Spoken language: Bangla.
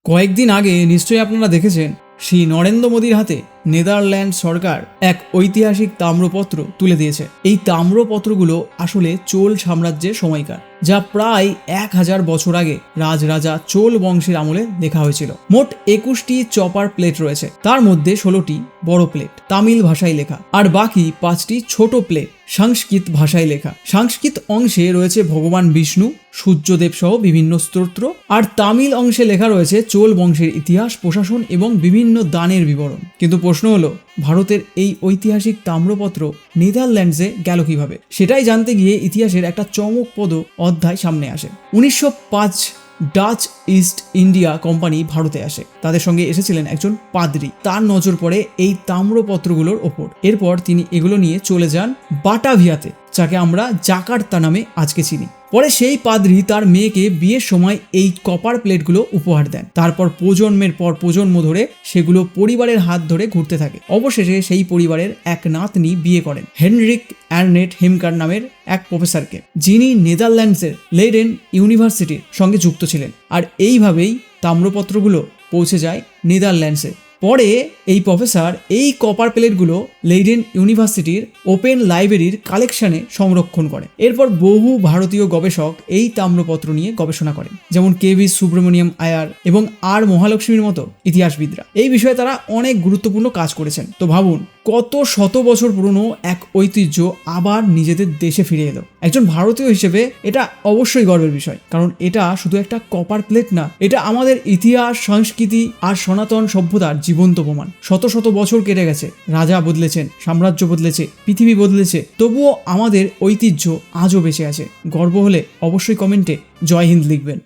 কয়েকদিন আগে নিশ্চয়ই আপনারা দেখেছেন শ্রী নরেন্দ্র মোদীর হাতে নেদারল্যান্ড সরকার এক ঐতিহাসিক তাম্রপত্র তুলে দিয়েছে। এই তাম্রপত্রগুলো আসলে চোল সাম্রাজ্যের সময়কার, যা প্রায় 1000 বছর আগে রাজরাজা চোল বংশের আমলে লেখা হয়েছিল। মোট 21টি চপার প্লেট রয়েছে, তার মধ্যে 16টি বড় প্লেট তামিল ভাষায় লেখা, আর বাকি 5টি ছোট প্লেট সংস্কৃত ভাষায় লেখা। সংস্কৃত অংশে রয়েছে ভগবান বিষ্ণু, সূর্যদেব সহ বিভিন্ন স্তোত্র, আর তামিল অংশে লেখা রয়েছে চোল বংশের ইতিহাস, প্রশাসন এবং বিভিন্ন দানের বিবরণ। কিন্তু প্রশ্ন হলো, ভারতের এই ঐতিহাসিক তাম্রপত্র নেদারল্যান্ডসে গেল কিভাবে? সেটাই জানতে গিয়ে ইতিহাসের একটা চমকপ্রদ অধ্যায় সামনে আসে। 1905 ডাচ ইস্ট ইন্ডিয়া কোম্পানি ভারতে আসে। তাদের সঙ্গে এসেছিলেন একজন পাদ্রী। তার নজর পড়ে এই তাম্রপত্রগুলোর ওপর। এরপর তিনি এগুলো নিয়ে চলে যান বাটাভিয়াতে, যাকে আমরা জাকার্তা নামে আজকে চিনি। পরে সেই পাদ্রী তার মেয়েকে বিয়ের সময় এই কপার প্লেটগুলো উপহার দেন। তারপর প্রজন্মের পর প্রজন্ম ধরে সেগুলো পরিবারের হাত ধরে ঘুরতে থাকে। অবশেষে সেই পরিবারের এক নাতনি বিয়ে করেন হেনরিক অ্যারনেট হেমকার নামের এক প্রফেসরকে, যিনি নেদারল্যান্ডসের লেইডেন ইউনিভার্সিটির সঙ্গে যুক্ত ছিলেন। আর এইভাবেই তাম্রপত্রগুলো পৌঁছে যায় নেদারল্যান্ডসে। পরে এই প্রফেসর এই কপার প্লেটগুলো লেইডেন ইউনিভার্সিটির ওপেন লাইব্রেরির কালেকশনে সংরক্ষণ করে। এরপর বহু ভারতীয় গবেষক এই তাম্রপত্র নিয়ে গবেষণা করেন, যেমন কেভি সুব্রমণিয়াম আয়ার এবং আর মহালক্ষ্মীর মতো ইতিহাসবিদরা। এই বিষয়ে তারা অনেক গুরুত্বপূর্ণ কাজ করেছেন। তো ভাবুন, কত শত বছর পুরনো এক ঐতিহ্য আবার নিজেদের দেশে ফিরে এলো। একজন ভারতীয় হিসেবে এটা অবশ্যই গর্বের বিষয়, কারণ এটা শুধু একটা কপার প্লেট না, এটা আমাদের ইতিহাস, সংস্কৃতি আর সনাতন সভ্যতার জীবন্ত প্রমাণ। শত শত বছর কেটে গেছে, রাজা বদলেছেন, সাম্রাজ্য বদলেছে, পৃথিবী বদলেছে, তবুও আমাদের ঐতিহ্য আজও বেঁচে আছে। গর্ব হলে অবশ্যই কমেন্টে জয় হিন্দ লিখবেন।